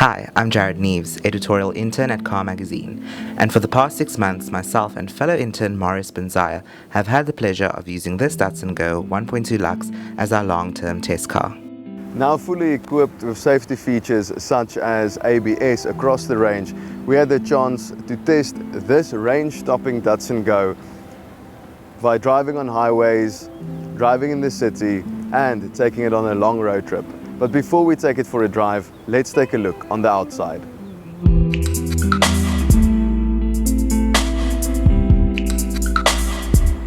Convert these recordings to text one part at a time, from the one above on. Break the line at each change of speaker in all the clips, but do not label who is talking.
Hi, I'm Jarryd Neves, editorial intern at Car Magazine, and for the past 6 months, myself and fellow intern Marius Boonzaier have had the pleasure of using this Datsun Go 1.2 Lux as our long-term test car.
Now fully equipped with safety features such as ABS across the range, we had the chance to test this range-topping Datsun Go by driving on highways, driving in the city, and taking it on a long road trip. But before we take it for a drive, let's take a look on the outside.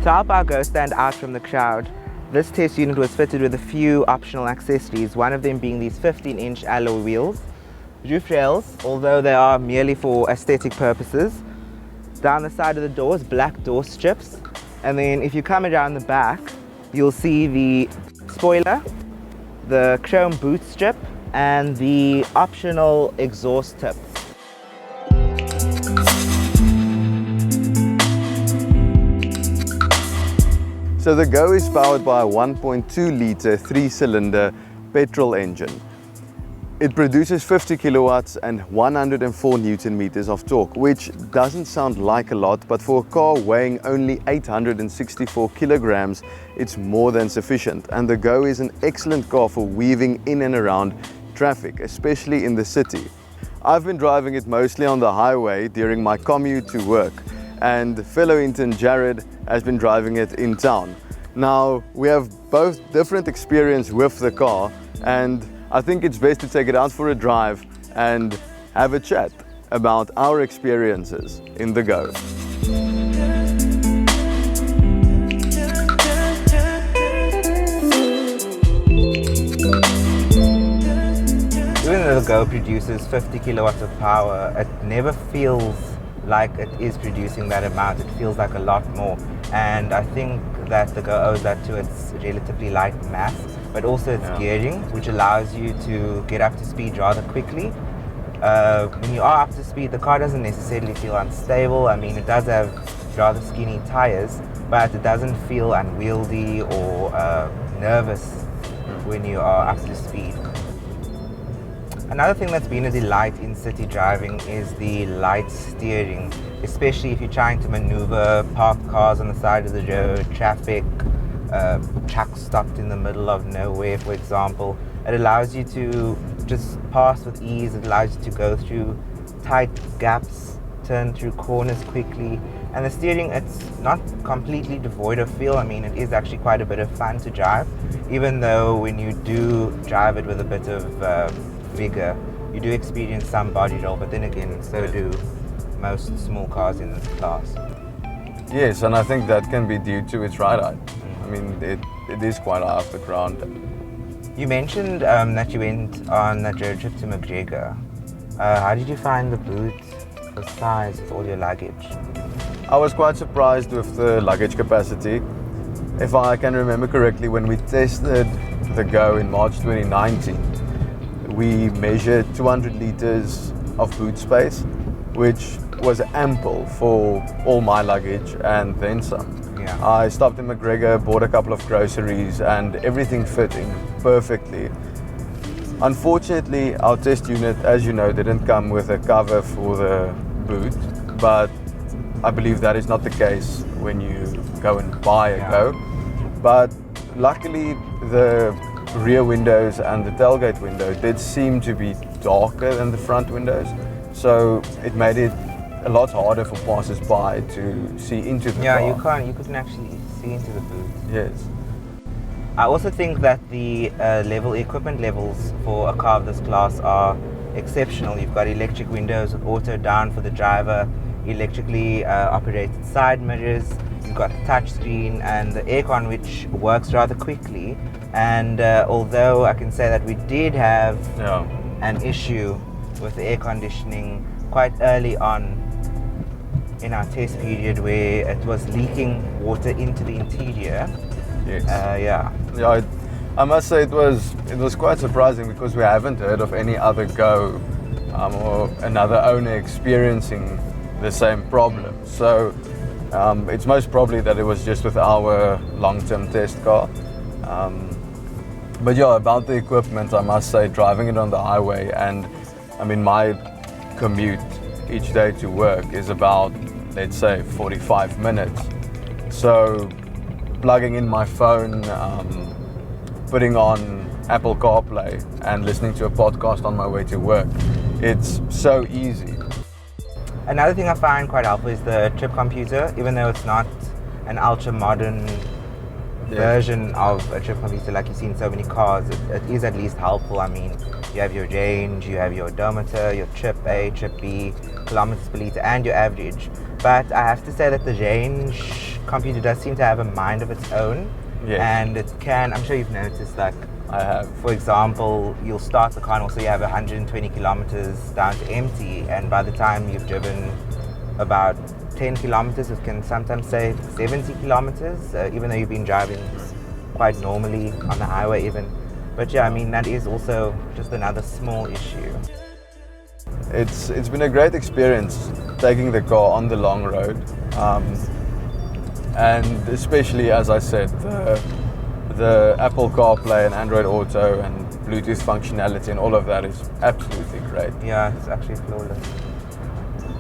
To help our Go stand out from the crowd, this test unit was fitted with a few optional accessories, one of them being these 15-inch alloy wheels, roof rails, although they are merely for aesthetic purposes. Down the side of the doors, black door strips, and then if you come around the back, you'll see the spoiler, the chrome boot strip, and the optional exhaust tip.
So the Go is powered by a 1.2 litre 3-cylinder petrol engine. It produces 50 kilowatts and 104 Newton meters of torque, which doesn't sound like a lot, but for a car weighing only 864 kilograms, it's more than sufficient. And the Go is an excellent car for weaving in and around traffic, especially in the city. I've been driving it mostly on the highway during my commute to work, and fellow intern Jarryd has been driving it in town. Now, we have both different experience with the car, and I think it's best to take it out for a drive and have a chat about our experiences in the Go.
Even though the Go produces 50 kilowatts of power, it never feels like it is producing that amount. It feels like a lot more. And I think that the Go owes that to its relatively light mass, but also its gearing, which allows you to get up to speed rather quickly. When you are up to speed, the car doesn't necessarily feel unstable. I mean, it does have rather skinny tires, but it doesn't feel unwieldy or nervous when you are up to speed. Another thing that's been a delight in city driving is the light steering, especially if you're trying to maneuver parked cars on the side of the road, traffic, trucks stopped in the middle of nowhere, for example. It allows you to just pass with ease. It allows you to go through tight gaps, turn through corners quickly. And the steering, it's not completely devoid of feel. I mean, it is actually quite a bit of fun to drive, even though when you do drive it with a bit of vigor, you do experience some body roll, but then again, so do most small cars in this class.
Yes, and I think that can be due to its ride height. I mean, it is quite high off the ground.
You mentioned that you went on a road trip to McGregor. How did you find the boot, the size of all your luggage?
I was quite surprised with the luggage capacity. If I can remember correctly, when we tested the Go in March 2019, we measured 200 liters of boot space, which was ample for all my luggage and then some.
Yeah.
I stopped in McGregor, bought a couple of groceries, and everything fit in perfectly. Unfortunately, our test unit, as you know, didn't come with a cover for the boot, but I believe that is not the case when you go and buy a Go. But luckily, the rear windows and the tailgate window did seem to be darker than the front windows, so it made it a lot harder for passers-by to see into the car.
You couldn't actually see into the boot.
Yes.
I also think that the equipment levels for a car of this class are exceptional. You've got electric windows with auto down for the driver, electrically operated side mirrors, you've got the touch screen and the aircon, which works rather quickly. And although I can say that we did have an issue with the air conditioning quite early on in our test period, where it was leaking water into the interior.
Yes. I must say it was quite surprising, because we haven't heard of any other Go or another owner experiencing the same problem. So it's most probably that it was just with our long-term test car. But yeah, about the equipment, I must say, driving it on the highway and I mean, my commute each day to work is about, let's say, 45 minutes. So plugging in my phone, putting on Apple CarPlay and listening to a podcast on my way to work, it's so easy.
Another thing I find quite helpful is the trip computer, even though it's not an ultra modern version of a trip computer like you see in so many cars. It is at least helpful. I mean, you have your range, you have your odometer, your trip A, trip B, kilometers per litre, and your average. But I have to say that the range computer does seem to have a mind of its own.
Yes.
And it can, I'm sure you've noticed, like,
I have.
for example, you'll start the car and also you have 120 kilometers down to empty, and by the time you've driven about 10 kilometers, it can sometimes say 70 kilometers, even though you've been driving quite normally on the highway even. But yeah, I mean, that is also just another small issue.
It's been a great experience taking the car on the long road, and especially, as I said, the Apple CarPlay and Android Auto and Bluetooth functionality and all of that is absolutely great.
Yeah, it's actually flawless.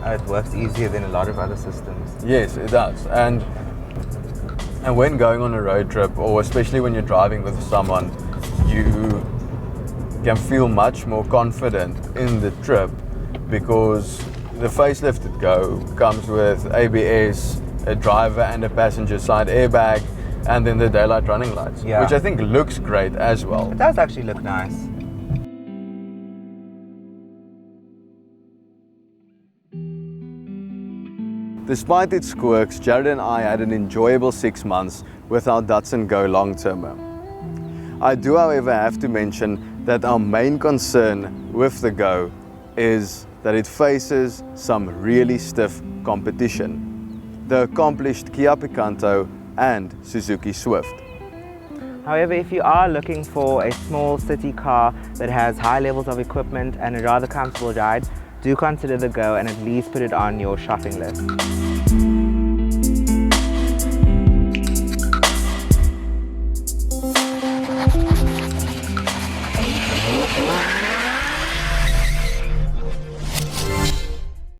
It works easier than a lot of other systems.
Yes, it does. And when going on a road trip, or especially when you're driving with someone, you can feel much more confident in the trip, because the facelifted Go comes with ABS, a driver and a passenger side airbag, and then the daylight running lights, which I think looks great as well.
It does actually look nice.
Despite its quirks, Jarryd and I had an enjoyable 6 months with our Datsun Go long-termer. I do, however, have to mention that our main concern with the Go is that it faces some really stiff competition: the accomplished Kia Picanto and Suzuki Swift.
However, if you are looking for a small city car that has high levels of equipment and a rather comfortable ride, do consider the Go and at least put it on your shopping list.